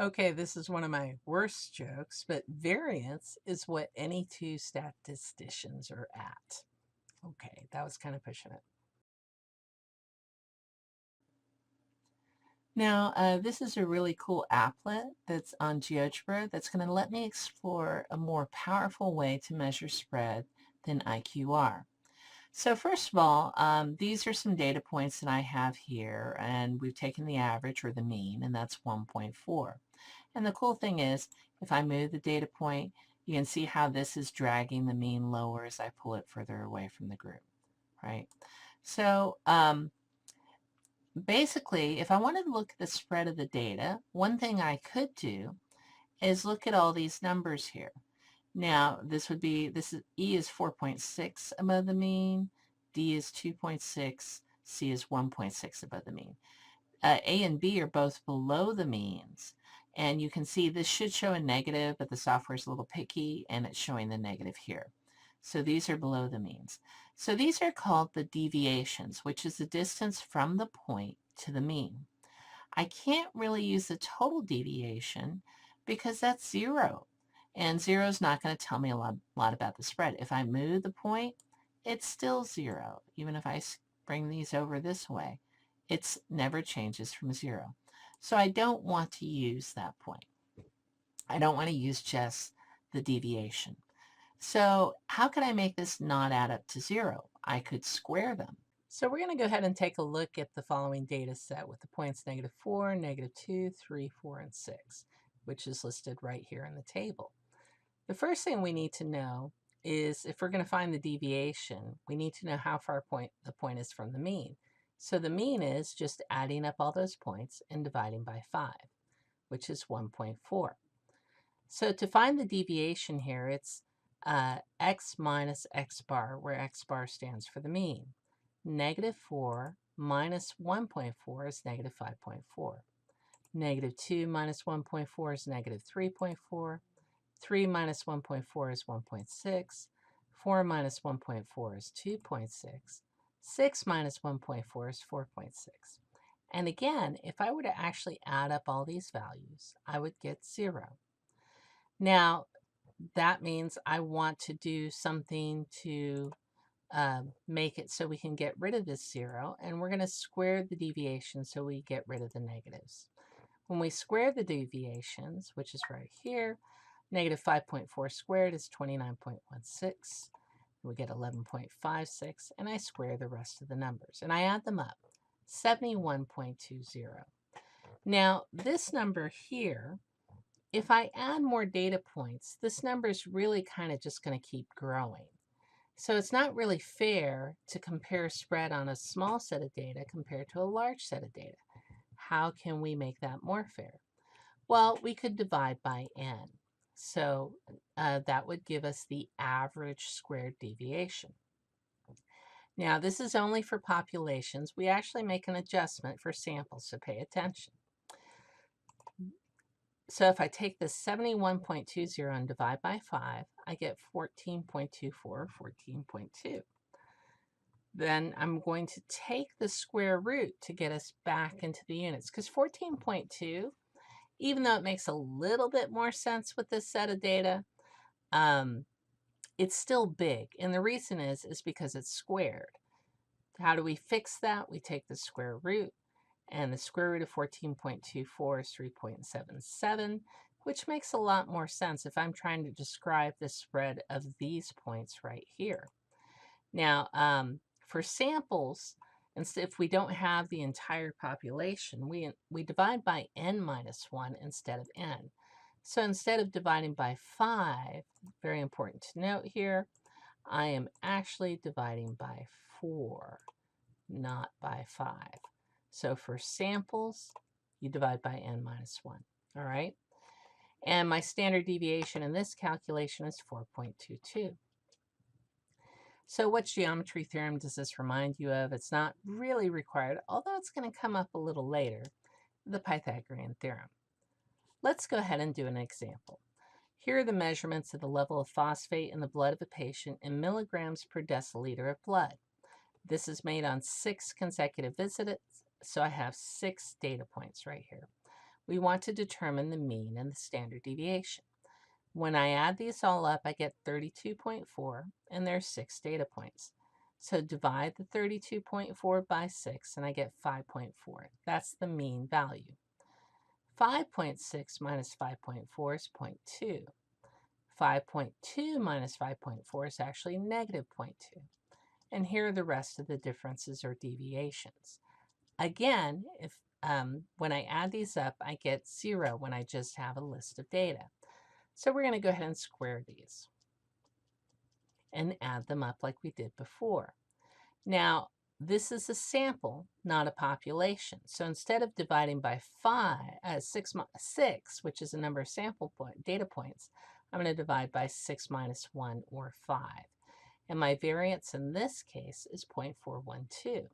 Okay, this is one of my worst jokes, but variance is what any two statisticians are at. Okay, that was kind of pushing it. Now, this is a really cool applet that's on GeoGebra that's going to let me explore a more powerful way to measure spread than IQR. So first of all, these are some data points that I have here, and we've taken the average or the mean, and that's 1.4. And the cool thing is, if I move the data point, you can see how this is dragging the mean lower as I pull it further away from the group, right? So basically, if I wanted to look at the spread of the data, one thing I could do is look at all these numbers here. Now, this is E is 4.6 above the mean, D is 2.6, C is 1.6 above the mean. A and B are both below the means, and you can see this should show a negative, but the software is a little picky, and it's showing the negative here. So these are below the means. So these are called the deviations, which is the distance from the point to the mean. I can't really use the total deviation because that's 0. And 0 is not going to tell me a lot about the spread. If I move the point, it's still 0. Even if I bring these over this way, it never changes from 0. So I don't want to use that point. I don't want to use just the deviation. So how can I make this not add up to 0? I could square them. So we're going to go ahead and take a look at the following data set with the points -4, -2, 3, 4, and 6, which is listed right here in the table. The first thing we need to know is if we're going to find the deviation, we need to know how far the point is from the mean. So the mean is just adding up all those points and dividing by 5, which is 1.4. So to find the deviation here, it's x minus x bar, where x bar stands for the mean. -4 minus 1.4 is -5.4. -2 minus 1.4 is -3.4. 3 minus 1.4 is 1.6. 4 minus 1.4 is 2.6. 6 minus 1.4 is 4.6. And again, if I were to actually add up all these values, I would get 0. Now, that means I want to do something to make it so we can get rid of this 0, and we're going to square the deviation so we get rid of the negatives. When we square the deviations, which is right here, -5.4 squared is 29.16. We get 11.56, and I square the rest of the numbers, and I add them up, 71.20. Now, this number here, if I add more data points, this number is really kind of just going to keep growing. So it's not really fair to compare spread on a small set of data compared to a large set of data. How can we make that more fair? Well, we could divide by n. So that would give us the average squared deviation. Now, this is only for populations. We actually make an adjustment for samples, so pay attention. So if I take this 71.20 and divide by 5, I get 14.24, 14.2. Then I'm going to take the square root to get us back into the units, because 14.2, even though it makes a little bit more sense with this set of data, it's still big. And the reason is because it's squared. How do we fix that? We take the square root, and the square root of 14.24 is 3.77, which makes a lot more sense if I'm trying to describe the spread of these points right here. Now, for samples, if we don't have the entire population, we divide by n minus 1 instead of n. So instead of dividing by 5, very important to note here, I am actually dividing by 4, not by 5. So for samples, you divide by n minus 1, all right? And my standard deviation in this calculation is 4.22. So what geometry theorem does this remind you of? It's not really required, although it's going to come up a little later, the Pythagorean theorem. Let's go ahead and do an example. Here are the measurements of the level of phosphate in the blood of a patient in milligrams per deciliter of blood. This is made on 6 consecutive visits, so I have 6 data points right here. we want to determine the mean and the standard deviation. When I add these all up, I get 32.4, and there's 6 data points. So divide the 32.4 by 6, and I get 5.4. That's the mean value. 5.6 minus 5.4 is 0.2. 5.2 minus 5.4 is actually negative 0.2. And here are the rest of the differences or deviations. Again, when I add these up, I get 0 when I just have a list of data. So we're going to go ahead and square these and add them up like we did before. Now, this is a sample, not a population. So instead of dividing by 6, which is the number of data points, I'm going to divide by 6 minus 1, or 5. And my variance in this case is 0.412.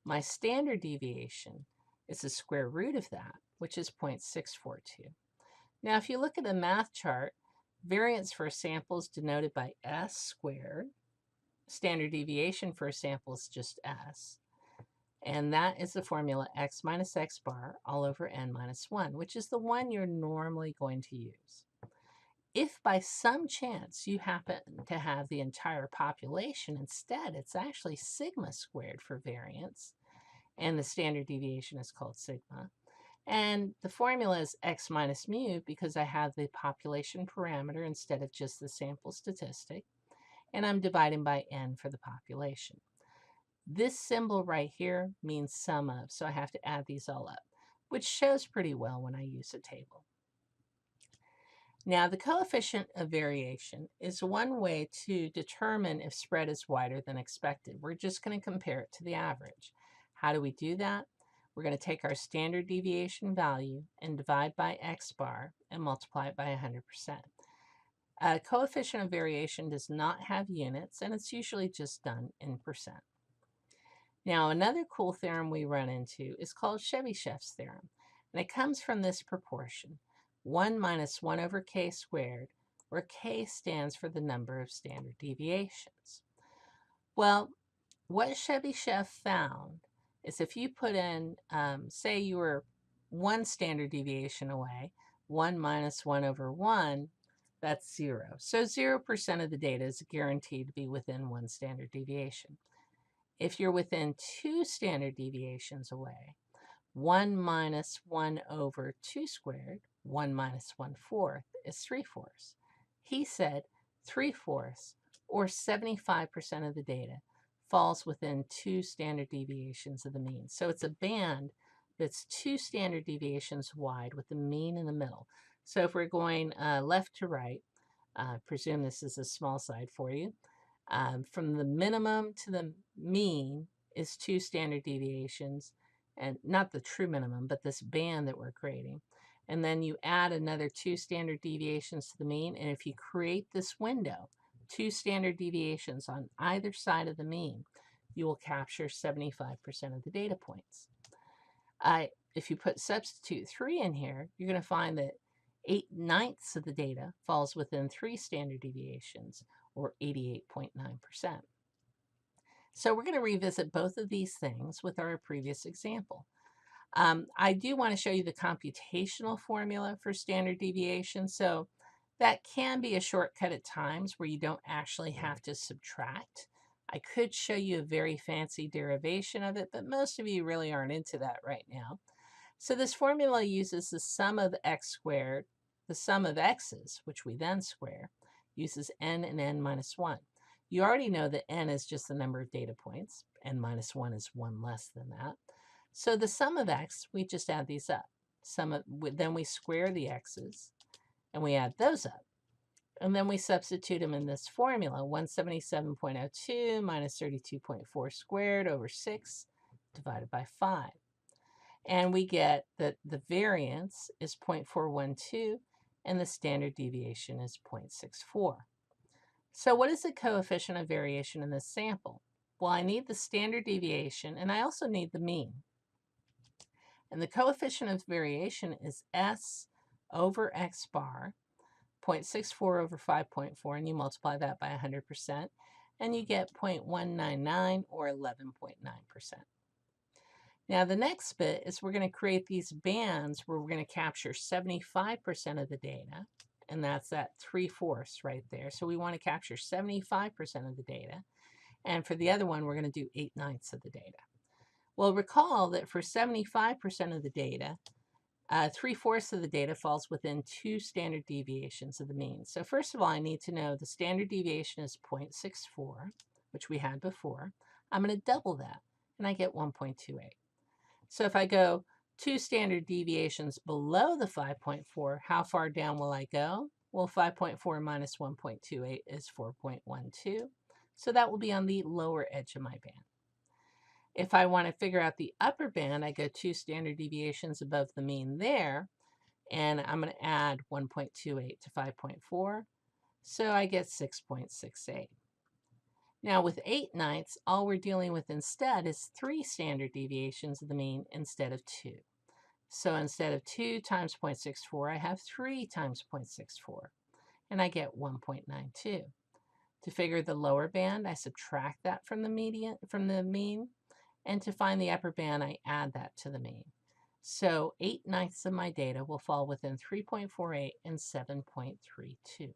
My standard deviation is the square root of that, which is 0.642. Now, if you look at the math chart, variance for a sample is denoted by s squared. Standard deviation for a sample is just s. And that is the formula x minus x bar all over n minus 1, which is the one you're normally going to use. If by some chance you happen to have the entire population instead, it's actually sigma squared for variance, and the standard deviation is called sigma. And the formula is x minus mu because I have the population parameter instead of just the sample statistic. And I'm dividing by n for the population. This symbol right here means sum of, so I have to add these all up, which shows pretty well when I use a table. Now, the coefficient of variation is one way to determine if spread is wider than expected. We're just going to compare it to the average. How do we do that? We're going to take our standard deviation value and divide by x bar and multiply it by 100%. A coefficient of variation does not have units, and it's usually just done in percent. Now, another cool theorem we run into is called Chevy's theorem, and it comes from this proportion, 1 minus 1 over k squared, where k stands for the number of standard deviations. Well, what Chevy found is if you put in, say you were 1 standard deviation away, 1 minus 1 over 1, that's 0. So 0% of the data is guaranteed to be within 1 standard deviation. If you're within 2 standard deviations away, 1 minus 1 over 2 squared, 1 minus 1/4 is 3/4. He said 3/4, or 75% of the data, falls within 2 standard deviations of the mean. So it's a band that's 2 standard deviations wide with the mean in the middle. So if we're going left to right, presume this is a small side for you, from the minimum to the mean is 2 standard deviations, and not the true minimum, but this band that we're creating. And then you add another 2 standard deviations to the mean, and if you create this window, 2 standard deviations on either side of the mean, you will capture 75% of the data points. If you substitute 3 in here, you're going to find that 8/9 of the data falls within 3 standard deviations, or 88.9%. So we're going to revisit both of these things with our previous example. I do want to show you the computational formula for standard deviation. So that can be a shortcut at times where you don't actually have to subtract. I could show you a very fancy derivation of it, but most of you really aren't into that right now. So this formula uses the sum of x squared, the sum of x's, which we then square, uses n and n minus 1. You already know that n is just the number of data points. N minus 1 is 1 less than that. So the sum of x, we just add these up. Then we square the x's, and we add those up. And then we substitute them in this formula, 177.02 minus 32.4 squared over 6 divided by 5. And we get that the variance is 0.412, and the standard deviation is 0.64. So what is the coefficient of variation in this sample? Well, I need the standard deviation, and I also need the mean. And the coefficient of variation is s over x bar, 0.64 over 5.4, and you multiply that by 100%, and you get 0.199, or 11.9%. Now the next bit is we're going to create these bands where we're going to capture 75% of the data, and that's that 3/4 right there. So we want to capture 75% of the data, and for the other one we're going to do 8/9 of the data. Well, recall that for 75% of the data, 3/4 of the data falls within 2 standard deviations of the mean. So first of all, I need to know the standard deviation is 0.64, which we had before. I'm going to double that, and I get 1.28. So if I go 2 standard deviations below the 5.4, how far down will I go? Well, 5.4 minus 1.28 is 4.12. So that will be on the lower edge of my band. If I want to figure out the upper band, I go 2 standard deviations above the mean there, and I'm going to add 1.28 to 5.4, so I get 6.68. Now with 8/9, all we're dealing with instead is 3 standard deviations of the mean instead of 2. So instead of 2 times 0.64, I have 3 times 0.64, and I get 1.92. To figure the lower band, I subtract that from the mean, and to find the upper band, I add that to the mean. So 8/9 of my data will fall within 3.48 and 7.32.